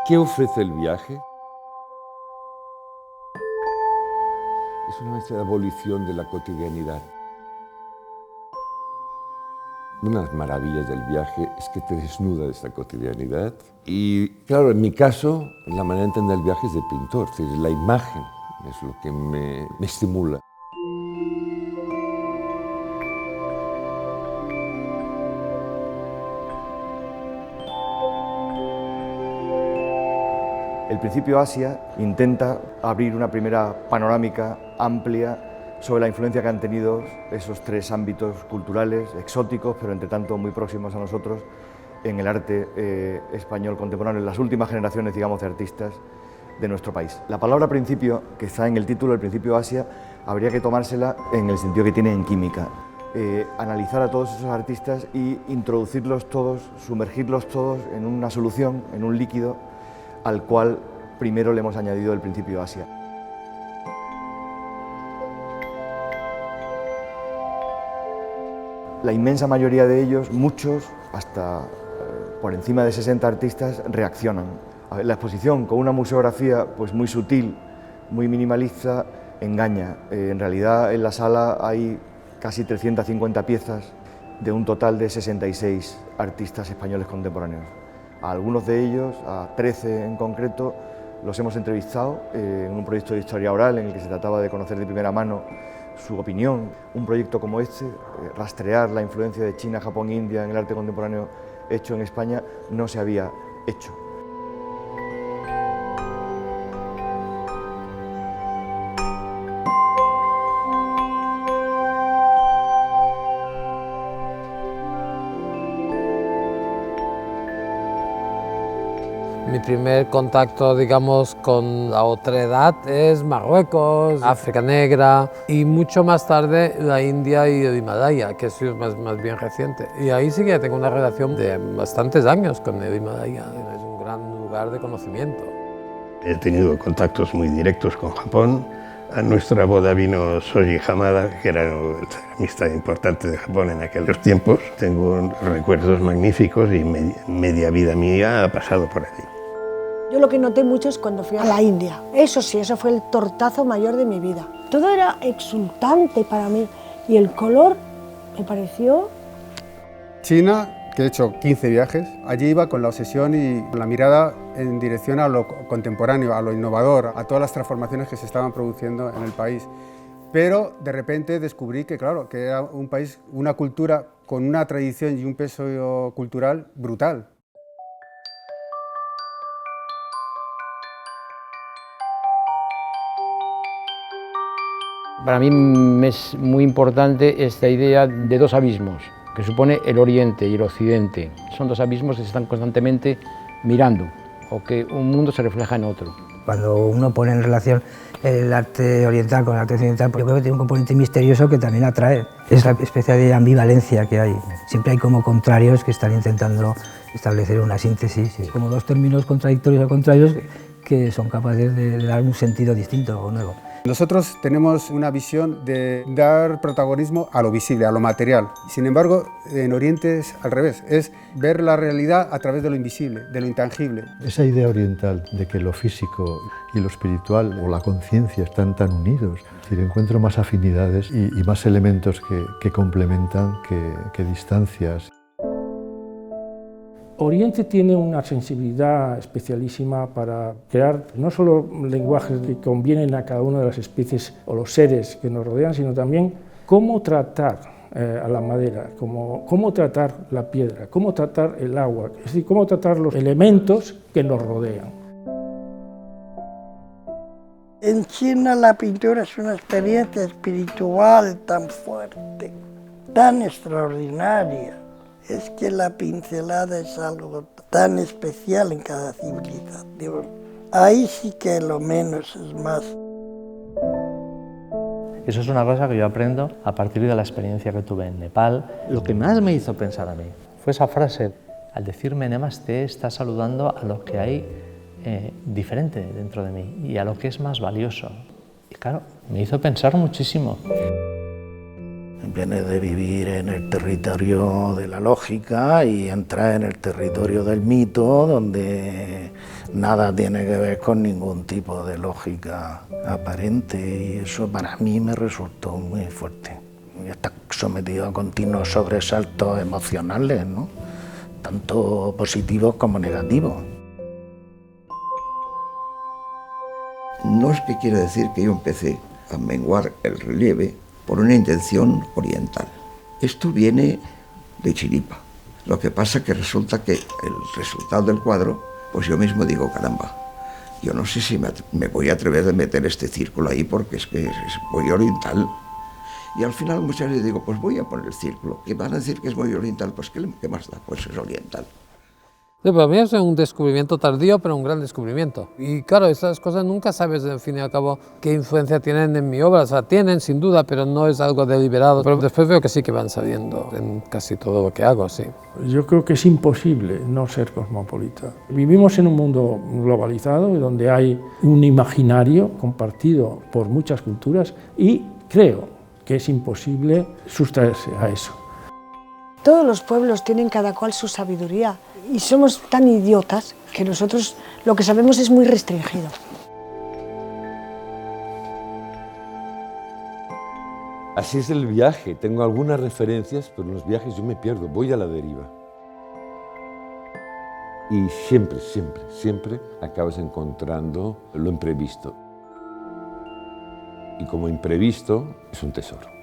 ¿Qué ofrece el viaje? Es una especie de abolición de la cotidianidad. Una de las maravillas del viaje es que te desnuda de esta cotidianidad. Y claro, en mi caso, la manera de entender el viaje es de pintor, es decir, la imagen es lo que me estimula. El Principio Asia intenta abrir una primera panorámica amplia sobre la influencia que han tenido esos tres ámbitos culturales, exóticos, pero entre tanto muy próximos a nosotros, en el arte español contemporáneo, en las últimas generaciones, digamos, de artistas de nuestro país. La palabra principio, que está en el título, el Principio Asia, habría que tomársela en el sentido que tiene en química. Analizar a todos esos artistas y introducirlos todos, sumergirlos todos en una solución, en un líquido, al cual primero le hemos añadido el Principio Asia. La inmensa mayoría de ellos, muchos, hasta por encima de 60 artistas, reaccionan. La exposición, con una museografía pues muy sutil, muy minimalista, engaña. En realidad en la sala hay casi 350 piezas de un total de 66 artistas españoles contemporáneos. A algunos de ellos, a 13 en concreto, los hemos entrevistado en un proyecto de historia oral en el que se trataba de conocer de primera mano su opinión. Un proyecto como este, rastrear la influencia de China, Japón e India en el arte contemporáneo hecho en España, no se había hecho. Mi primer contacto, digamos, con la otredad es Marruecos, África Negra y mucho más tarde la India y el Himalaya, que es más bien reciente. Y ahí sí que tengo una relación de bastantes años con el Himalaya, es un gran lugar de conocimiento. He tenido contactos muy directos con Japón. A nuestra boda vino Shoji Hamada, que era el ceramista importante de Japón en aquellos tiempos. Tengo recuerdos magníficos y media vida mía ha pasado por allí. Yo lo que noté mucho es cuando fui a la India. Eso sí, eso fue el tortazo mayor de mi vida. Todo era exultante para mí y el color me pareció... China, que he hecho 15 viajes, allí iba con la obsesión y la mirada en dirección a lo contemporáneo, a lo innovador, a todas las transformaciones que se estaban produciendo en el país. Pero de repente descubrí que, claro, que era un país, una cultura con una tradición y un peso cultural brutal. Para mí es muy importante esta idea de dos abismos, que supone el Oriente y el Occidente. Son dos abismos que se están constantemente mirando, o que un mundo se refleja en otro. Cuando uno pone en relación el arte oriental con el arte occidental, yo creo que tiene un componente misterioso que también atrae. Es la especie de ambivalencia que hay. Siempre hay como contrarios que están intentando establecer una síntesis, como dos términos contradictorios o contrarios que son capaces de dar un sentido distinto o nuevo. Nosotros tenemos una visión de dar protagonismo a lo visible, a lo material. Sin embargo, en Oriente es al revés, es ver la realidad a través de lo invisible, de lo intangible. Esa idea oriental de que lo físico y lo espiritual o la conciencia están tan unidos, es decir, encuentro más afinidades y más elementos que complementan que distancias. Oriente tiene una sensibilidad especialísima para crear no solo lenguajes que convienen a cada una de las especies o los seres que nos rodean, sino también cómo tratar a la madera, cómo tratar la piedra, cómo tratar el agua, es decir, cómo tratar los elementos que nos rodean. En China la pintura es una experiencia espiritual tan fuerte, tan extraordinaria. Es que la pincelada es algo tan especial en cada civilización. Ahí sí que lo menos es más. Eso es una cosa que yo aprendo a partir de la experiencia que tuve en Nepal. Lo que más me hizo pensar a mí fue esa frase. Al decirme Namaste, está saludando a lo que hay diferente dentro de mí y a lo que es más valioso. Y claro, me hizo pensar muchísimo. Viene de vivir en el territorio de la lógica y entrar en el territorio del mito, donde nada tiene que ver con ningún tipo de lógica aparente, y eso para mí me resultó muy fuerte. Y está sometido a continuos sobresaltos emocionales, ¿no? Tanto positivos como negativos. No es que quiera decir que yo empecé a menguar el relieve por una intención oriental. Esto viene de chiripa. Lo que pasa es que resulta que el resultado del cuadro, pues yo mismo digo, caramba, yo no sé si me voy a atrever a meter este círculo ahí porque es que es muy oriental. Y al final muchas veces digo, pues voy a poner el círculo. ¿Qué van a decir que es muy oriental? Pues ¿qué más da? Pues es oriental. Sí, para mí es un descubrimiento tardío, pero un gran descubrimiento. Y claro, esas cosas nunca sabes, al fin y al cabo, qué influencia tienen en mi obra. O sea, tienen, sin duda, pero no es algo deliberado. Pero después veo que sí que van saliendo en casi todo lo que hago, sí. Yo creo que es imposible no ser cosmopolita. Vivimos en un mundo globalizado, donde hay un imaginario compartido por muchas culturas, y creo que es imposible sustraerse a eso. Todos los pueblos tienen cada cual su sabiduría y somos tan idiotas que nosotros lo que sabemos es muy restringido. Así es el viaje. Tengo algunas referencias, pero en los viajes yo me pierdo, voy a la deriva. Y siempre, siempre, siempre acabas encontrando lo imprevisto. Y como imprevisto es un tesoro.